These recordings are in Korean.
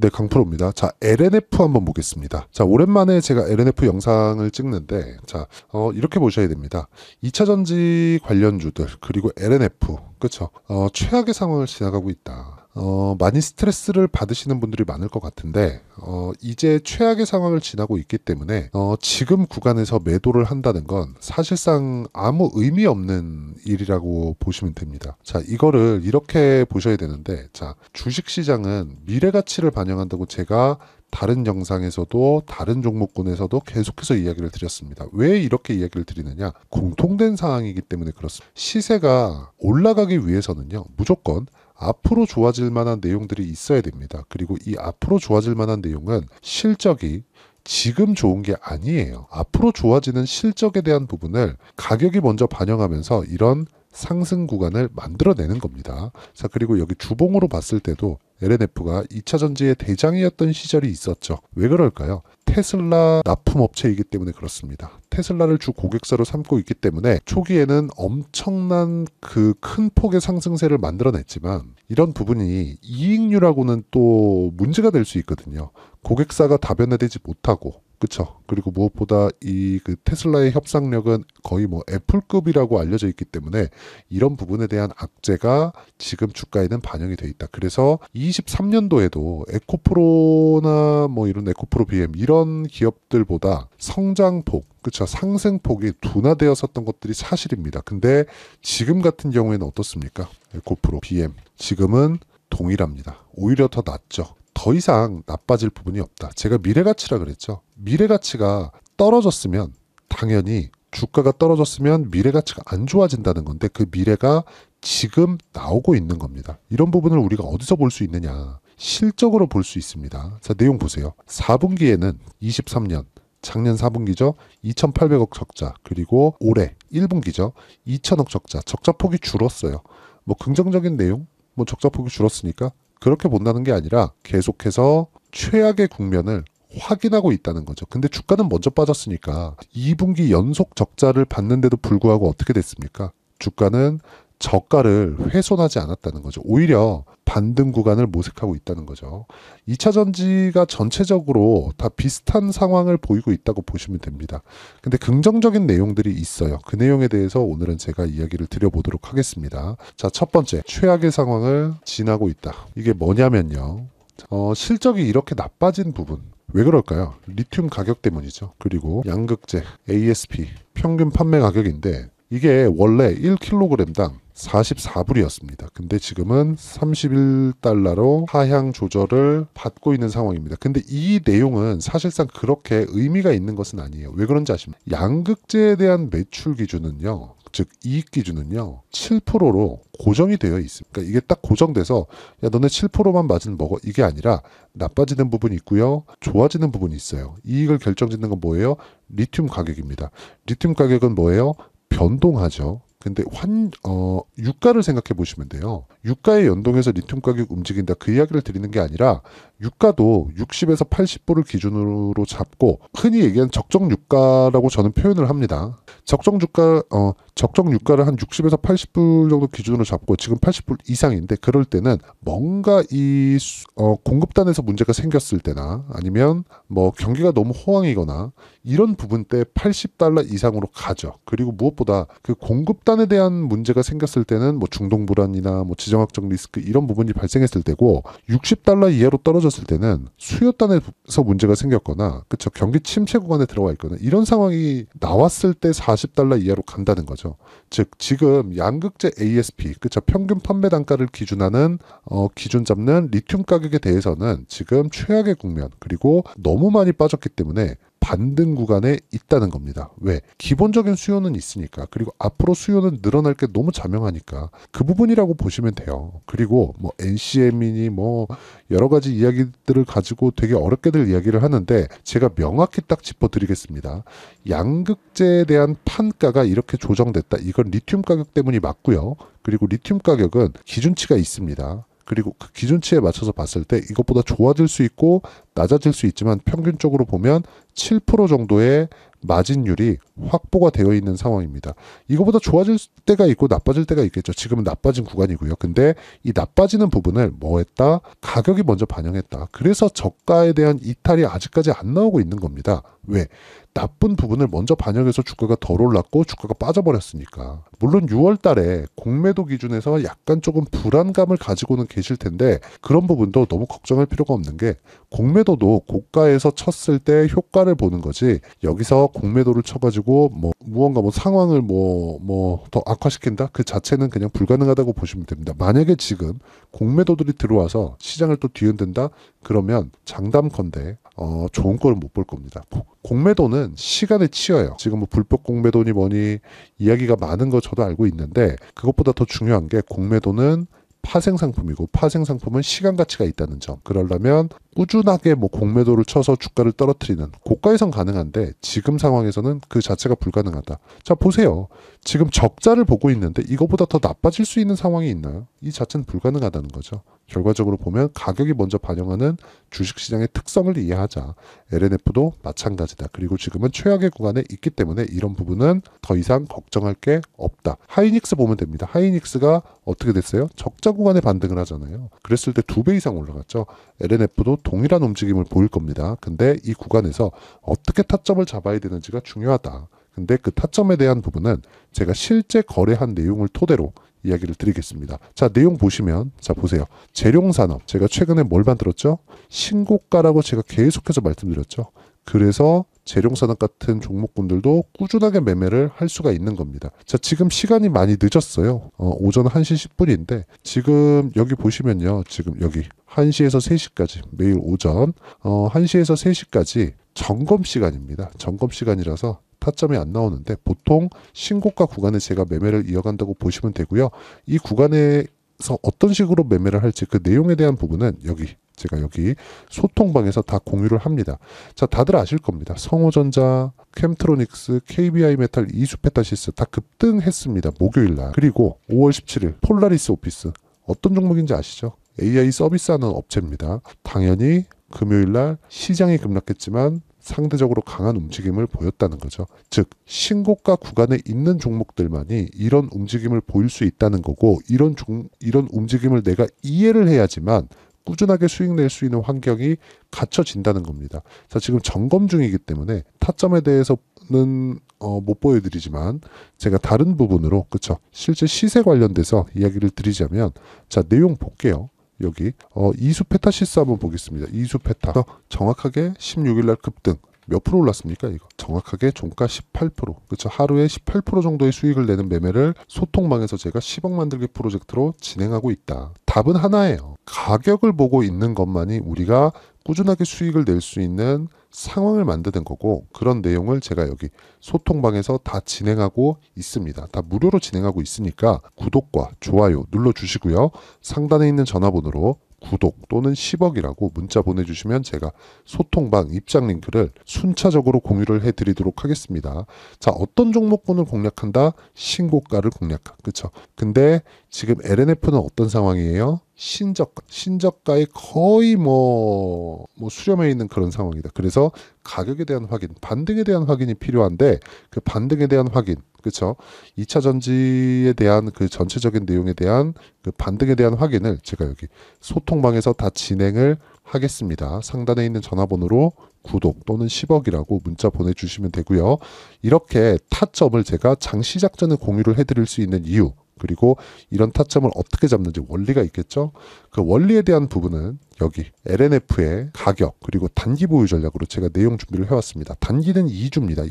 네, 강프로입니다. 자, LNF 한번 보겠습니다. 자, 오랜만에 제가 LNF 영상을 찍는데, 자, 이렇게 보셔야 됩니다. 2차전지 관련주들, 그리고 LNF, 그쵸? 최악의 상황을 지나가고 있다. 많이 스트레스를 받으시는 분들이 많을 것 같은데, 이제 최악의 상황을 지나고 있기 때문에, 지금 구간에서 매도를 한다는 건 사실상 아무 의미 없는 일이라고 보시면 됩니다. 자, 이거를 이렇게 보셔야 되는데, 자, 주식시장은 미래 가치를 반영한다고 제가 다른 영상에서도 다른 종목군에서도 계속해서 이야기를 드렸습니다. 왜 이렇게 이야기를 드리느냐? 공통된 사항이기 때문에 그렇습니다. 시세가 올라가기 위해서는요, 무조건 앞으로 좋아질 만한 내용들이 있어야 됩니다. 그리고 이 앞으로 좋아질 만한 내용은 실적이 지금 좋은 게 아니에요. 앞으로 좋아지는 실적에 대한 부분을 가격이 먼저 반영하면서 이런 상승 구간을 만들어내는 겁니다. 자, 그리고 여기 주봉으로 봤을 때도 LNF가 2차전지의 대장이었던 시절이 있었죠. 왜 그럴까요? 테슬라 납품업체이기 때문에 그렇습니다. 테슬라를 주 고객사로 삼고 있기 때문에 초기에는 엄청난 그 큰 폭의 상승세를 만들어냈지만 이런 부분이 이익률하고는 또 문제가 될 수 있거든요. 고객사가 다변화되지 못하고, 그쵸? 그리고 무엇보다 이 그 테슬라의 협상력은 거의 뭐 애플급이라고 알려져 있기 때문에 이런 부분에 대한 악재가 지금 주가에는 반영이 돼 있다. 그래서 23년도에도 에코프로나 뭐 이런 에코프로 BM 이런 기업들보다 성장폭, 그쵸? 상승폭이 둔화되었었던 것들이 사실입니다. 근데 지금 같은 경우에는 어떻습니까? 에코프로 BM 지금은 동일합니다. 오히려 더 낫죠. 더 이상 나빠질 부분이 없다. 제가 미래가치라 그랬죠. 미래가치가 떨어졌으면 당연히 주가가 떨어졌으면 미래가치가 안 좋아진다는 건데 그 미래가 지금 나오고 있는 겁니다. 이런 부분을 우리가 어디서 볼 수 있느냐. 실적으로 볼 수 있습니다. 자, 내용 보세요. 4분기에는 23년 작년 4분기죠. 2,800억 적자. 그리고 올해 1분기죠. 2,000억 적자. 적자폭이 줄었어요. 뭐 긍정적인 내용? 뭐 적자폭이 줄었으니까 그렇게 본다는 게 아니라 계속해서 최악의 국면을 확인하고 있다는 거죠. 근데 주가는 먼저 빠졌으니까 2분기 연속 적자를 받는데도 불구하고 어떻게 됐습니까? 주가는 저가를 훼손하지 않았다는 거죠. 오히려 반등 구간을 모색하고 있다는 거죠. 2차 전지가 전체적으로 다 비슷한 상황을 보이고 있다고 보시면 됩니다. 근데 긍정적인 내용들이 있어요. 그 내용에 대해서 오늘은 제가 이야기를 드려보도록 하겠습니다. 자, 첫 번째, 최악의 상황을 지나고 있다. 이게 뭐냐면요. 실적이 이렇게 나빠진 부분. 왜 그럴까요? 리튬 가격 때문이죠. 그리고 양극재, ASP, 평균 판매 가격인데 이게 원래 1kg당 44불이었습니다. 근데 지금은 31달러로 하향 조절을 받고 있는 상황입니다. 근데 이 내용은 사실상 그렇게 의미가 있는 것은 아니에요. 왜 그런지 아십니까? 양극재에 대한 매출 기준은요. 즉 이익 기준은요 7%로 고정이 되어 있습니다. 그러니까 이게 딱 고정돼서 야 너네 7%만 맞으면 먹어 이게 아니라 나빠지는 부분이 있고요 좋아지는 부분이 있어요. 이익을 결정짓는 건 뭐예요? 리튬 가격입니다. 리튬 가격은 뭐예요? 변동하죠. 근데 유가를 생각해 보시면 돼요. 유가에 연동해서 리튬 가격 움직인다 그 이야기를 드리는 게 아니라 유가도 60에서 80불을 기준으로 잡고 흔히 얘기하는 적정 유가라고 저는 표현을 합니다. 적정 유가를 한 60에서 80불 정도 기준으로 잡고 지금 80불 이상인데 그럴 때는 뭔가 이 공급단에서 문제가 생겼을 때나 아니면 뭐 경기가 너무 호황이거나 이런 부분 때 80달러 이상으로 가죠. 그리고 무엇보다 그 공급단에 대한 문제가 생겼을 때는 뭐 중동 불안이나 뭐 지정학적 리스크 이런 부분이 발생했을 때고 60달러 이하로 떨어졌을 때는 수요단에서 문제가 생겼거나 그쵸 경기 침체 구간에 들어와 있거나 이런 상황이 나왔을 때 40달러 이하로 간다는 거죠. 즉 지금 양극재 ASP 그쵸 평균 판매 단가를 기준 잡는 리튬 가격에 대해서는 지금 최악의 국면 그리고 너무 많이 빠졌기 때문에 반등 구간에 있다는 겁니다. 왜? 기본적인 수요는 있으니까. 그리고 앞으로 수요는 늘어날 게 너무 자명하니까 그 부분이라고 보시면 돼요. 그리고 뭐 NCM이니 뭐 여러 가지 이야기들을 가지고 되게 어렵게들 이야기를 하는데 제가 명확히 딱 짚어드리겠습니다. 양극재에 대한 판가가 이렇게 조정됐다. 이건 리튬 가격 때문이 맞고요. 그리고 리튬 가격은 기준치가 있습니다. 그리고 그 기준치에 맞춰서 봤을 때 이것보다 좋아질 수 있고 낮아질 수 있지만 평균적으로 보면 7% 정도의 마진율이 확보가 되어 있는 상황입니다. 이거보다 좋아질 때가 있고 나빠질 때가 있겠죠. 지금은 나빠진 구간이고요. 근데 이 나빠지는 부분을 뭐 했다? 가격이 먼저 반영했다. 그래서 저가에 대한 이탈이 아직까지 안 나오고 있는 겁니다. 왜? 나쁜 부분을 먼저 반영해서 주가가 덜 올랐고 주가가 빠져버렸으니까. 물론 6월 달에 공매도 기준에서 약간 조금 불안감을 가지고는 계실 텐데 그런 부분도 너무 걱정할 필요가 없는 게 공매도도 고가에서 쳤을 때 효과를 보는 거지 여기서 공매도를 쳐가지고 뭐 무언가 뭐 상황을 뭐 더 악화시킨다? 그 자체는 그냥 불가능하다고 보시면 됩니다. 만약에 지금 공매도들이 들어와서 시장을 또 뒤흔든다? 그러면 장담컨대 좋은 걸 못 볼 겁니다. 공매도는 시간에 치여요. 지금 뭐 불법 공매도니 뭐니 이야기가 많은 거 저도 알고 있는데 그것보다 더 중요한 게 공매도는 파생 상품이고 파생 상품은 시간 가치가 있다는 점. 그러려면 꾸준하게 뭐 공매도를 쳐서 주가를 떨어뜨리는 고가에선 가능한데 지금 상황에서는 그 자체가 불가능하다. 자 보세요. 지금 적자를 보고 있는데 이거보다 더 나빠질 수 있는 상황이 있나요? 이 자체는 불가능하다는 거죠. 결과적으로 보면 가격이 먼저 반영하는 주식시장의 특성을 이해하자. LNF도 마찬가지다. 그리고 지금은 최악의 구간에 있기 때문에 이런 부분은 더 이상 걱정할 게 없다. 하이닉스 보면 됩니다. 하이닉스가 어떻게 됐어요? 적자 구간에 반등을 하잖아요. 그랬을 때 2배 이상 올라갔죠. LNF도 동일한 움직임을 보일 겁니다. 근데 이 구간에서 어떻게 타점을 잡아야 되는지가 중요하다. 근데 그 타점에 대한 부분은 제가 실제 거래한 내용을 토대로 이야기를 드리겠습니다. 자, 내용 보시면 자 보세요. 재룡산업 제가 최근에 뭘 만들었죠? 신고가라고 제가 계속해서 말씀드렸죠. 그래서 재룡산업 같은 종목군들도 꾸준하게 매매를 할 수가 있는 겁니다. 자, 지금 시간이 많이 늦었어요. 오전 1시 10분인데 지금 여기 보시면요. 지금 여기 1시에서 3시까지 매일 오전 1시에서 3시까지 점검 시간입니다. 점검 시간이라서 타점이 안 나오는데 보통 신고가 구간에 제가 매매를 이어간다고 보시면 되고요. 이 구간에서 어떤 식으로 매매를 할지 그 내용에 대한 부분은 제가 여기 소통방에서 다 공유를 합니다. 자, 다들 아실 겁니다. 성호전자, 캠트로닉스, KBI 메탈, 이수페타시스 다 급등했습니다. 목요일 날. 그리고 5월 17일 폴라리스 오피스 어떤 종목인지 아시죠? AI 서비스하는 업체입니다. 당연히 금요일 날 시장이 급락했지만 상대적으로 강한 움직임을 보였다는 거죠. 즉 신고가 구간에 있는 종목들만이 이런 움직임을 보일 수 있다는 거고 이런 움직임을 내가 이해를 해야지만 꾸준하게 수익 낼 수 있는 환경이 갖춰진다는 겁니다. 자, 지금 점검 중이기 때문에 타점에 대해서는 못 보여드리지만 제가 다른 부분으로 그쵸 실제 시세 관련돼서 이야기를 드리자면 자 내용 볼게요. 여기 이수페타시스 한번 보겠습니다. 이수페타 정확하게 16일 날 급등 몇 프로 올랐습니까? 이거 정확하게 종가 18%. 그렇죠. 하루에 18% 정도의 수익을 내는 매매를 소통방에서 제가 10억 만들기 프로젝트로 진행하고 있다. 답은 하나예요. 가격을 보고 있는 것만이 우리가 꾸준하게 수익을 낼 수 있는 상황을 만드는 거고 그런 내용을 제가 여기 소통방에서 다 진행하고 있습니다. 다 무료로 진행하고 있으니까 구독과 좋아요 눌러주시고요. 상단에 있는 전화번호로 구독 또는 10억이라고 문자 보내주시면 제가 소통방 입장 링크를 순차적으로 공유를 해드리도록 하겠습니다. 자, 어떤 종목군을 공략한다? 신고가를 공략한다. 그쵸? 근데 지금 LNF는 어떤 상황이에요? 신저가에 거의 수렴해 있는 그런 상황이다. 그래서 가격에 대한 확인, 반등에 대한 확인이 필요한데 그 반등에 대한 확인, 그렇죠? 2차 전지에 대한 그 전체적인 내용에 대한 그 반등에 대한 확인을 제가 여기 소통방에서 다 진행을 하겠습니다. 상단에 있는 전화번호로 구독 또는 10억이라고 문자 보내주시면 되고요. 이렇게 타점을 제가 장시작 전에 공유를 해드릴 수 있는 이유 그리고 이런 타점을 어떻게 잡는지 원리가 있겠죠. 그 원리에 대한 부분은 여기 LNF의 가격 그리고 단기 보유 전략으로 제가 내용 준비를 해왔습니다. 단기는 2주입니다.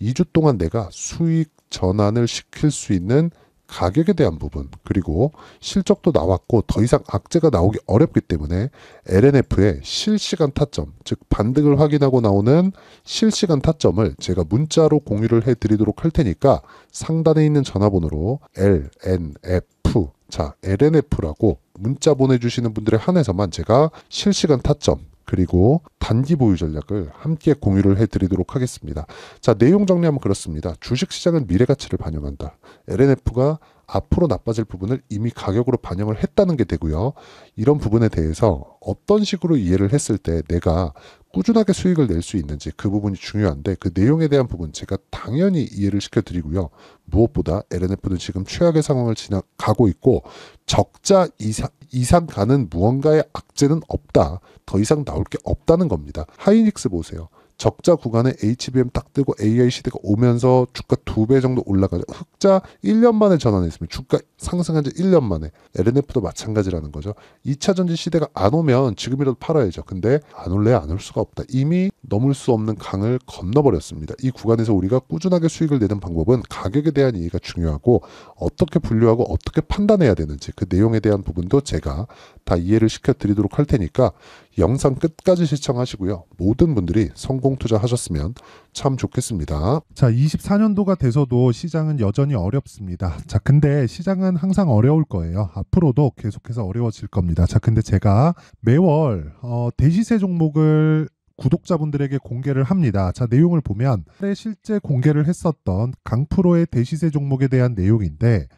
2주 동안 내가 수익 전환을 시킬 수 있는 가격에 대한 부분 그리고 실적도 나왔고 더 이상 악재가 나오기 어렵기 때문에 LNF의 실시간 타점 즉 반등을 확인하고 나오는 실시간 타점을 제가 문자로 공유를 해드리도록 할 테니까 상단에 있는 전화번호로 LNF 자 LNF라고 문자 보내주시는 분들에 한해서만 제가 실시간 타점 그리고 단기 보유 전략을 함께 공유를 해드리도록 하겠습니다. 자, 내용 정리하면 그렇습니다. 주식시장은 미래가치를 반영한다. LNF가 앞으로 나빠질 부분을 이미 가격으로 반영을 했다는 게 되고요. 이런 부분에 대해서 어떤 식으로 이해를 했을 때 내가 꾸준하게 수익을 낼 수 있는지 그 부분이 중요한데 그 내용에 대한 부분 제가 당연히 이해를 시켜드리고요. 무엇보다 LNF는 지금 최악의 상황을 가고 있고 적자 이상 가는 무언가의 악재는 없다. 더 이상 나올 게 없다는 겁니다. 하이닉스 보세요. 적자 구간에 HBM 딱 뜨고 AI 시대가 오면서 주가 2배 정도 올라가죠. 흑자 1년 만에 전환했습니다. 주가 상승한 지 1년 만에. LNF도 마찬가지라는 거죠. 2차 전지 시대가 안 오면 지금이라도 팔아야죠. 근데 안 올래 안 올 수가 없다. 이미 넘을 수 없는 강을 건너버렸습니다. 이 구간에서 우리가 꾸준하게 수익을 내는 방법은 가격에 대한 이해가 중요하고 어떻게 분류하고 어떻게 판단해야 되는지 그 내용에 대한 부분도 제가 다 이해를 시켜드리도록 할 테니까 영상 끝까지 시청하시고요. 모든 분들이 성공 투자하셨으면 참 좋겠습니다. 자, 24년도가 돼서도 시장은 여전히 어렵습니다. 자, 근데 시장은 항상 어려울 거예요. 앞으로도 계속해서 어려워질 겁니다. 자, 근데 제가 매월 대시세 종목을 구독자분들에게 공개를 합니다. 자, 내용을 보면 실제 공개를 했었던 강프로의 대시세 종목에 대한 내용인데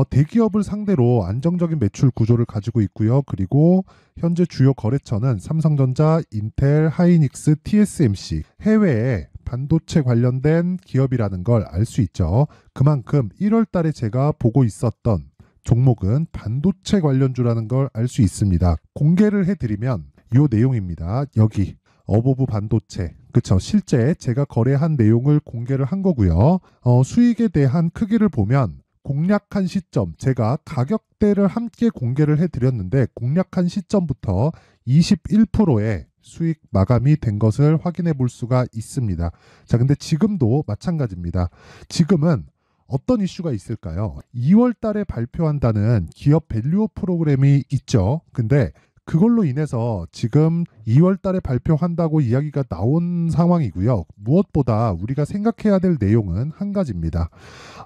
대기업을 상대로 안정적인 매출 구조를 가지고 있고요. 그리고 현재 주요 거래처는 삼성전자, 인텔, 하이닉스, TSMC, 해외에 반도체 관련된 기업이라는 걸 알 수 있죠. 그만큼 1월 달에 제가 보고 있었던 종목은 반도체 관련주라는 걸 알 수 있습니다. 공개를 해드리면 이 내용입니다. 여기 어보브 반도체, 그쵸? 실제 제가 거래한 내용을 공개를 한 거고요. 수익에 대한 크기를 보면 공략한 시점, 제가 가격대를 함께 공개를 해드렸는데 공략한 시점부터 21%의 수익 마감이 된 것을 확인해 볼 수가 있습니다. 자, 근데 지금도 마찬가지입니다. 지금은 어떤 이슈가 있을까요? 2월 달에 발표한다는 기업 밸류업 프로그램이 있죠. 근데 그걸로 인해서 지금 2월 달에 발표한다고 이야기가 나온 상황이고요. 무엇보다 우리가 생각해야 될 내용은 한 가지입니다.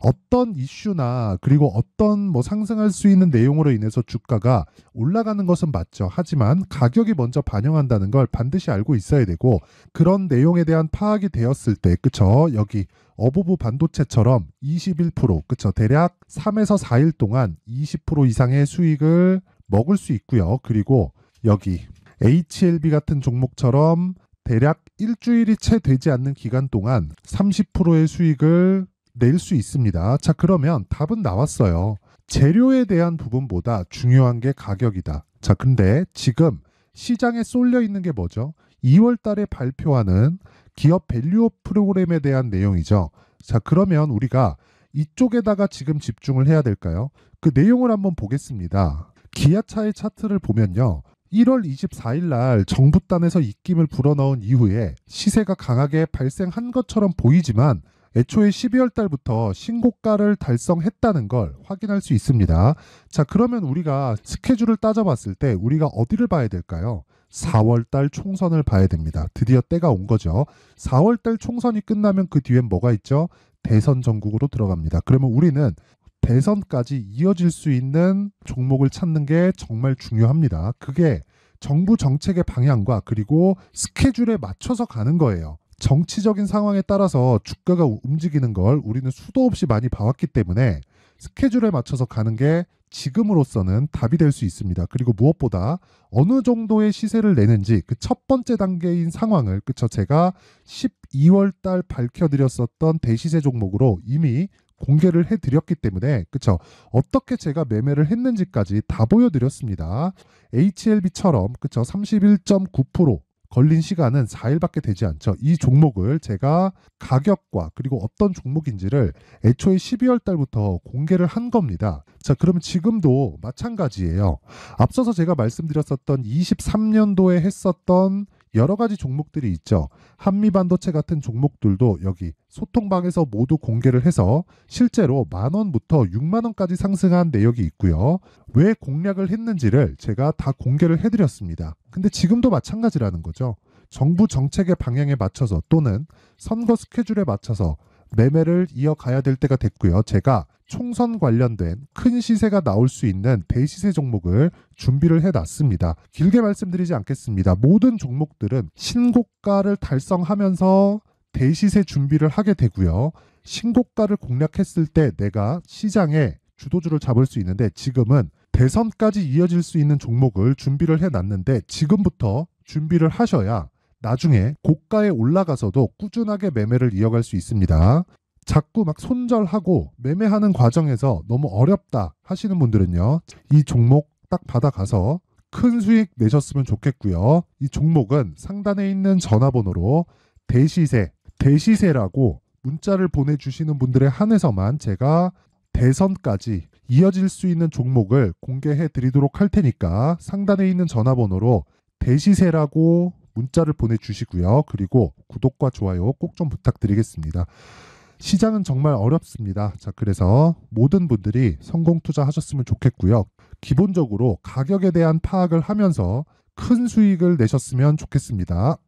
어떤 이슈나 그리고 어떤 상승할 수 있는 내용으로 인해서 주가가 올라가는 것은 맞죠. 하지만 가격이 먼저 반영한다는 걸 반드시 알고 있어야 되고 그런 내용에 대한 파악이 되었을 때, 그쵸? 여기 어보브 반도체처럼 21%, 그쵸? 대략 3에서 4일 동안 20% 이상의 수익을 먹을 수 있고요. 그리고 여기 HLB 같은 종목처럼 대략 일주일이 채 되지 않는 기간 동안 30%의 수익을 낼 수 있습니다. 자, 그러면 답은 나왔어요. 재료에 대한 부분보다 중요한 게 가격이다. 자, 근데 지금 시장에 쏠려 있는 게 뭐죠? 2월 달에 발표하는 기업 밸류업 프로그램에 대한 내용이죠. 자, 그러면 우리가 이쪽에다가 지금 집중을 해야 될까요? 그 내용을 한번 보겠습니다. 기아차의 차트를 보면요. 1월 24일 날 정부단에서 입김을 불어넣은 이후에 시세가 강하게 발생한 것처럼 보이지만 애초에 12월 달부터 신고가를 달성했다는 걸 확인할 수 있습니다. 자, 그러면 우리가 스케줄을 따져봤을 때 우리가 어디를 봐야 될까요? 4월 달 총선을 봐야 됩니다. 드디어 때가 온 거죠. 4월 달 총선이 끝나면 그 뒤엔 뭐가 있죠? 대선 전국으로 들어갑니다. 그러면 우리는 대선까지 이어질 수 있는 종목을 찾는 게 정말 중요합니다. 그게 정부 정책의 방향과 그리고 스케줄에 맞춰서 가는 거예요. 정치적인 상황에 따라서 주가가 움직이는 걸 우리는 수도 없이 많이 봐왔기 때문에 스케줄에 맞춰서 가는 게 지금으로서는 답이 될 수 있습니다. 그리고 무엇보다 어느 정도의 시세를 내는지 그 첫 번째 단계인 상황을, 그쵸? 제가 12월 달 밝혀드렸었던 대시세 종목으로 이미 공개를 해드렸기 때문에, 그쵸? 어떻게 제가 매매를 했는지까지 다 보여드렸습니다. HLB처럼, 그쵸? 31.9% 걸린 시간은 4일밖에 되지 않죠. 이 종목을 제가 가격과 그리고 어떤 종목인지를 애초에 12월 달부터 공개를 한 겁니다. 자, 그러면 지금도 마찬가지예요. 앞서서 제가 말씀드렸었던 23년도에 했었던 여러 가지 종목들이 있죠. 한미반도체 같은 종목들도 여기 소통방에서 모두 공개를 해서 실제로 10,000원부터 60,000원까지 상승한 내역이 있고요. 왜 공략을 했는지를 제가 다 공개를 해드렸습니다. 근데 지금도 마찬가지라는 거죠. 정부 정책의 방향에 맞춰서 또는 선거 스케줄에 맞춰서 매매를 이어가야 될 때가 됐고요. 제가 총선 관련된 큰 시세가 나올 수 있는 대시세 종목을 준비를 해놨습니다. 길게 말씀드리지 않겠습니다. 모든 종목들은 신고가를 달성하면서 대시세 준비를 하게 되고요. 신고가를 공략했을 때 내가 시장에 주도주를 잡을 수 있는데 지금은 대선까지 이어질 수 있는 종목을 준비를 해놨는데 지금부터 준비를 하셔야 나중에 고가에 올라가서도 꾸준하게 매매를 이어갈 수 있습니다. 자꾸 막 손절하고 매매하는 과정에서 너무 어렵다 하시는 분들은요, 이 종목 딱 받아가서 큰 수익 내셨으면 좋겠고요. 이 종목은 상단에 있는 전화번호로 대시세라고 문자를 보내주시는 분들에 한해서만 제가 대선까지 이어질 수 있는 종목을 공개해 드리도록 할 테니까 상단에 있는 전화번호로 대시세라고 문자를 보내주시고요. 그리고 구독과 좋아요 꼭 좀 부탁드리겠습니다. 시장은 정말 어렵습니다. 자, 그래서 모든 분들이 성공 투자하셨으면 좋겠고요. 기본적으로 가격에 대한 파악을 하면서 큰 수익을 내셨으면 좋겠습니다.